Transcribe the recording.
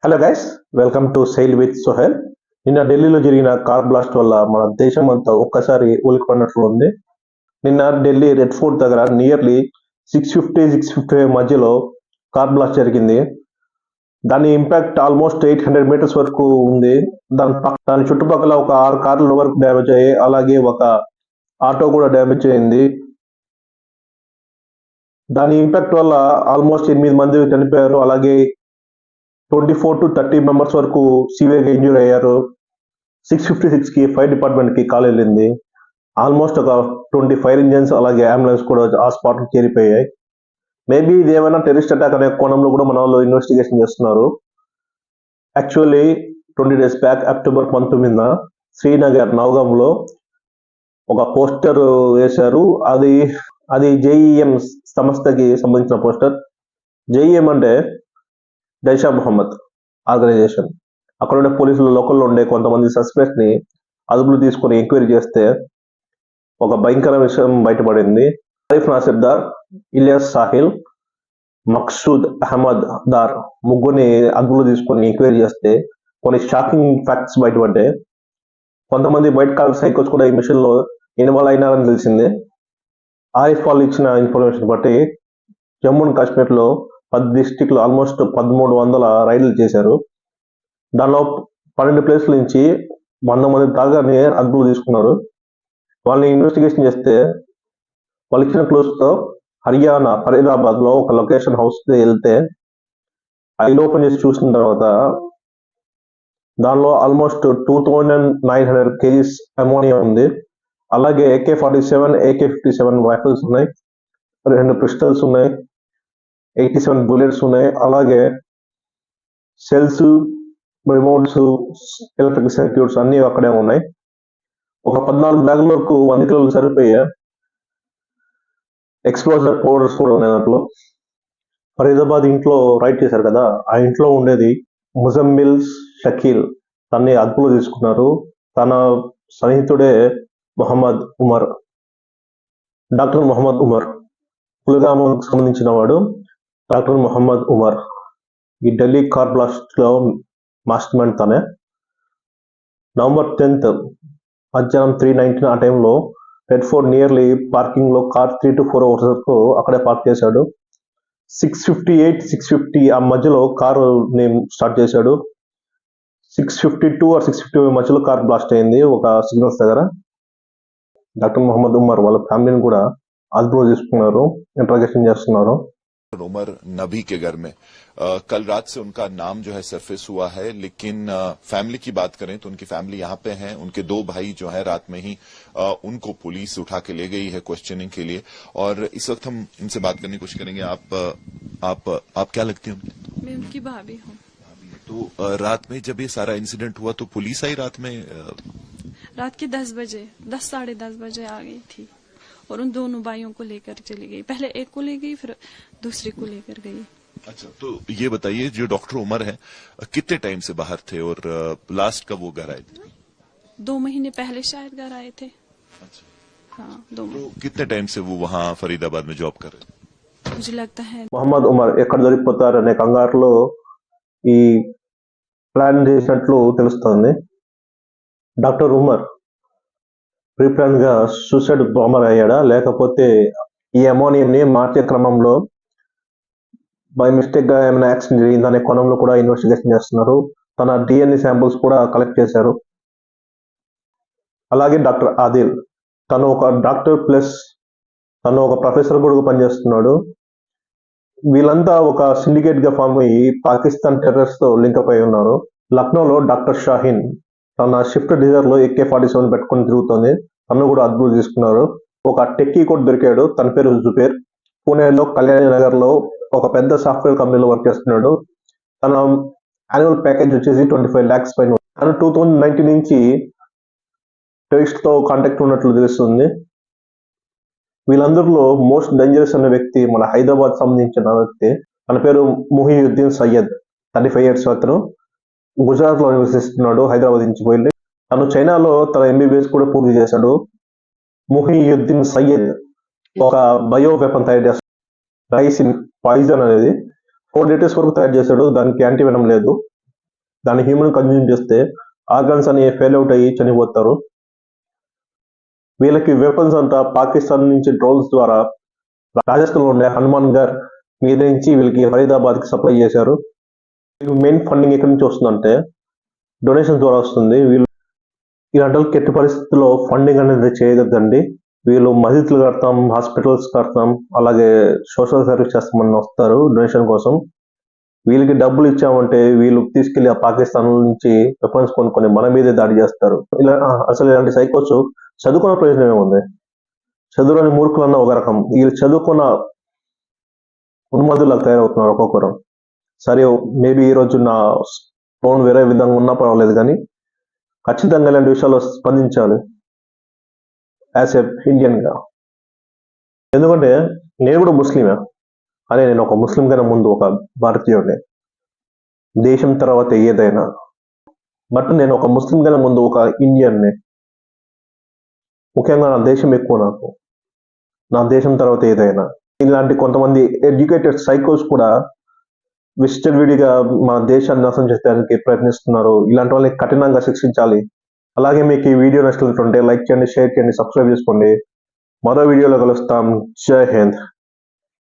Hello guys, welcome to sail with Sohel. నిన్న ఢిల్లీలో జరిగిన కార్ బ్లాస్ట్ వల్ల మన దేశం అంతా ఒక్కసారి ఉలికిపడినట్లు ఉంది. నిన్న ఢిల్లీ రెడ్ ఫోర్ట్ దగ్గర నియర్లీ 650 మధ్యలో కార్ బ్లాస్ట్ జరిగింది. దాని ఇంపాక్ట్ ఆల్మోస్ట్ 800 మీటర్స్ వరకు ఉంది. దాని చుట్టుపక్కల ఒక 6 కార్ల వరకు డ్యామేజ్ అయ్యాయి. అలాగే ఒక ఆటో కూడా డ్యామేజ్ అయింది. దాని ఇంపాక్ట్ వల్ల ఆల్మోస్ట్ 8 మంది చనిపోయారు. అలాగే 24 to 30 మెంబర్స్ వరకు సివియర్గా ఇంజూర్ అయ్యారు. 656 కి ఫైర్ డిపార్ట్మెంట్ కి కాల్ వెళ్ళింది. ఆల్మోస్ట్ ఒక 20 ఫైర్ ఇంజన్స్ అలాగే అంబులెన్స్ కూడా ఆ స్పాట్ చేరిపోయాయి. మేబీ ఇది ఏమైనా టెర్రరిస్ట్ అటాక్ అనే కోణంలో కూడా మన వాళ్ళు ఇన్వెస్టిగేషన్ చేస్తున్నారు. యాక్చువల్లీ 20 days బ్యాక్ అక్టోబర్ 19న శ్రీనగర్ నౌగాంలో ఒక పోస్టర్ వేశారు. అది జేఈఎం సంస్థకి సంబంధించిన పోస్టర్. జేఈఎం అంటే జైషా మొహమ్మద్ ఆర్గనైజేషన్. అక్కడ ఉండే పోలీసులు లోకల్లో ఉండే కొంతమంది సస్పెక్ట్స్ ని అదుపులో తీసుకుని ఎంక్వైరీ చేస్తే ఒక భయంకర విషయం బయటపడింది. ఆరిఫ్ నాసిర్దార్, ఇలియాస్ సాహిల్, మక్సూద్ అహ్మద్ దార్ ముగ్గురిని అదుపులో తీసుకుని ఎంక్వైరీ చేస్తే కొన్ని షాకింగ్ ఫ్యాక్ట్స్ బయటపడ్డాయి. కొంతమంది వైట్ కాలర్ సైకోస్ కూడా ఈ మిషన్ లో ఇన్వాల్వ్ అయినారని తెలిసింది. ఆరిఫ్ వాళ్ళు ఇచ్చిన ఇన్ఫర్మేషన్ బట్టి జమ్మూ అండ్ కాశ్మీర్ లో 10 డిస్టిక్లు ఆల్మోస్ట్ 1300 రైడ్లు చేశారు. దానిలో 12 ప్లేస్ల నుంచి 100 మంది దాకానే అదుపులో తీసుకున్నారు. వాళ్ళని ఇన్వెస్టిగేషన్ చేస్తే వాళ్ళు ఇచ్చిన క్లూస్ తో హర్యానా ఫరీదాబాద్ లో ఒక లొకేషన్ హౌస్ వెళ్తే ఐల్ ఓపెన్ చేసి చూసిన తర్వాత దానిలో ఆల్మోస్ట్ 2900 kgs అమోనియా ఉంది. అలాగే AK-47, AK-57 రైఫిల్స్ ఉన్నాయి, 2 పిస్టల్స్ ఉన్నాయి, 87 బుల్లెట్స్ ఉన్నాయి. అలాగే సెల్స్, రిమోట్స్, ఎలక్ట్రిక్ సర్క్యూట్స్ అన్ని అక్కడే ఉన్నాయి. ఒక 14 బ్యాగుల వరకు 100 కిలోలు సరిపోయే ఎక్స్ప్లోజర్ పౌడర్స్ కూడా ఉన్నాయి దాంట్లో. ఫరీదాబాద్ ఇంట్లో రైడ్ చేశారు కదా, ఆ ఇంట్లో ఉండేది ముజమ్మిల్ షకీల్. తన్ని అదుపులో తీసుకున్నారు. తన స్నేహితుడే మొహమ్మద్ ఉమర్, డాక్టర్ మొహమ్మద్ ఉమర్, పుల్గామాకు సంబంధించిన వాడు డాక్టర్ మొహమ్మద్ ఉమర్. ఈ ఢిల్లీ కార్ బ్లాస్ట్ లో మాస్టర్ మైండ్ తనే. నవంబర్ 10th మధ్యాహ్నం 3:19 ఆ టైంలో రెడ్ ఫోర్ట్ నియర్లీ పార్కింగ్ లో కార్ 3 to 4 hours వరకు అక్కడే పార్క్ చేశాడు. 6:58, 6:50 ఆ మధ్యలో కారు స్టార్ట్ చేశాడు. 6:52 or 6:55 మధ్యలో కార్ బ్లాస్ట్ అయింది ఒక సిగ్నల్స్ దగ్గర. డాక్టర్ మొహమ్మద్ ఉమర్ వాళ్ళ ఫ్యామిలీని కూడా అదుపులో తీసుకున్నారు, ఇంట్రాగేషన్ చేస్తున్నారు. उमर नबी के घर में कल रात से उनका नाम जो है सरफेस हुआ है, लेकिन फैमिली की बात करें तो उनकी फैमिली यहाँ पे है। उनके 2 भाई जो है रात में ही उनको पुलिस उठा के ले गई है क्वेश्चनिंग के लिए, और इस वक्त हम इनसे बात करने की कोशिश करेंगे। आप क्या लगती हैं उनकी? मैं उनकी भाभी हूँ। तो रात में जब ये सारा इंसिडेंट हुआ तो पुलिस आई रात में? रात के 10 बजे, 10 साढ़े 10 बजे आ गई थी और उन दोनों भाइयों को लेकर चली गई। पहले एक को ले गई, फिर दूसरे को लेकर गई। अच्छा, तो ये बताइए, जो डॉक्टर उमर है कितने टाइम से बाहर थे और लास्ट कब वो घर आए थे? 2 महीने पहले शायद घर आए थे। अच्छा, हाँ, 2 तो महीने। कितने टाइम से वो वहाँ फरीदाबाद में जॉब कर रहे थे? मुझे लगता है మొహమ్మద్ ఉమర్ ఎక్కడ దొరికిపోతారనే కంగారులో ఈ ప్లాన్ చేసినట్లు తెలుస్తోంది. డాక్టర్ ఉమర్ ప్రీప్లాన్ గా సూసైడ్ బాంబర్ అయ్యాడా, లేకపోతే ఈ అమోనియం ని మార్చే క్రమంలో బై మిస్టేక్ గా ఏమైనా యాక్సిడెంట్ జరిగిందనే కోణంలో కూడా ఇన్వెస్టిగేషన్ చేస్తున్నారు. తన డిఎన్ఏ శాంపుల్స్ కూడా కలెక్ట్ చేశారు. అలాగే డాక్టర్ ఆదిల్, తను ఒక డాక్టర్ ప్లస్ తను ఒక ప్రొఫెసర్ కూడా పనిచేస్తున్నాడు. వీళ్ళంతా ఒక సిండికేట్ గా ఫామ్ అయ్యి పాకిస్తాన్ టెర్రరిస్ట్ తో లింక్ అయి ఉన్నారు. లక్నోలో డాక్టర్ షాహీన్ తన షిఫ్ట్ డిజైర్ లో AK-47 పెట్టుకుని తిరుగుతోంది. తను కూడా అదుపులో తీసుకున్నారు. ఒక టెక్కీ కూడా దొరికాడు, తన పేరు జుబేర్. పూణేలో కళ్యాణి నగర్ లో ఒక పెద్ద సాఫ్ట్వేర్ కంపెనీలో వర్క్ చేస్తున్నాడు. తన యాన్యువల్ ప్యాకేజ్ వచ్చేసి 25 lakhs పైన. తను 2019 నుంచి టెర్రరిస్ట్ తో కాంటాక్ట్ ఉన్నట్లు తెలుస్తుంది. వీళ్ళందరిలో మోస్ట్ డేంజరస్ అనే వ్యక్తి మన హైదరాబాద్ సంబంధించిన వ్యక్తి. తన పేరు ముహియుద్దీన్ సయ్యద్, 35 years అతను. గుజరాత్ లో నివసిస్తున్నాడు, హైదరాబాద్ నుంచి పోయి. తను చైనాలో తన MBBS కూడా పూర్తి చేశాడు. ముహియుద్దీన్ సయ్యద్ ఒక బయో వెపన్ తయారు చేస్తాడు, రైసిన్ పాయిజన్ అనేది 4 liters వరకు తయారు చేశాడు. దానికి యాంటీవెనం లేదు. దాన్ని హ్యూమన్ కన్జ్యూమ్ చేస్తే ఆర్గన్స్ అని ఫెయిల్ అవుట్ అయ్యి చనిపోతారు. వీళ్ళకి వెపన్స్ అంతా పాకిస్తాన్ నుంచి డ్రోన్స్ ద్వారా రాజస్థాన్ లో ఉండే హనుమాన్ గర్ మీద నుంచి వీళ్ళకి ఫరీదాబాద్ కి సప్లై చేశారు. మెయిన్ ఫండింగ్ ఎక్కడి నుంచి వస్తుందంటే డొనేషన్ ద్వారా వస్తుంది. వీళ్ళు ఇలాంటి వాళ్ళకి ఎట్టి పరిస్థితుల్లో ఫండింగ్ అనేది చేయగలదండి. వీళ్ళు మసీదులు కడతాం, హాస్పిటల్స్ కడతాం, అలాగే సోషల్ సర్వీస్ చేస్తామని వస్తారు డొనేషన్ కోసం. వీళ్ళకి డబ్బులు ఇచ్చామంటే వీళ్ళు తీసుకెళ్లి ఆ పాకిస్తాన్ నుంచి వెపన్స్ కొనుక్కొని మన మీదే దాడి చేస్తారు. ఇలా అసలు ఇలాంటి సైకోస్ చదువుకున్న ప్రయోజనం ఏముంది? చదువులోని మూర్ఖులన్న ఒక రకం, వీళ్ళు చదువుకున్న ఉన్మాదులకు తయారవుతున్నారు ఒక్కొక్కరు. సరే, మేబీ ఈ రోజు నా టోన్ వేరే విధంగా ఉన్నా పర్వాలేదు, కానీ ఖచ్చితంగా ఇలాంటి విషయాల్లో స్పందించాలి యాజ్ ఎ ఇండియన్ గా. ఎందుకంటే నేను కూడా ముస్లిమే, అనే నేను ఒక ముస్లిం కన్నా ముందు ఒక భారతీయుడిని. దేశం తర్వాత ఏదైనా, బట్ నేను ఒక ముస్లిం కన్నా ముందు ఒక ఇండియన్ని. ముఖ్యంగా నా దేశం ఎక్కువ నాకు, నా దేశం తర్వాత ఏదైనా. ఇలాంటి కొంతమంది ఎడ్యుకేటెడ్ సైకోస్ కూడా విచ్చలవిడిగా మన దేశాన్ని నాశనం చేయడానికి ప్రయత్నిస్తున్నారు. ఇలాంటి వాళ్ళని కఠినంగా శిక్షించాలి. అలాగే మీకు ఈ వీడియో నచ్చినట్టుంటే లైక్ చేయండి, షేర్ చేయండి, సబ్స్క్రైబ్ చేసుకోండి. మరో వీడియోలో కలుస్తాం. జై హింద్.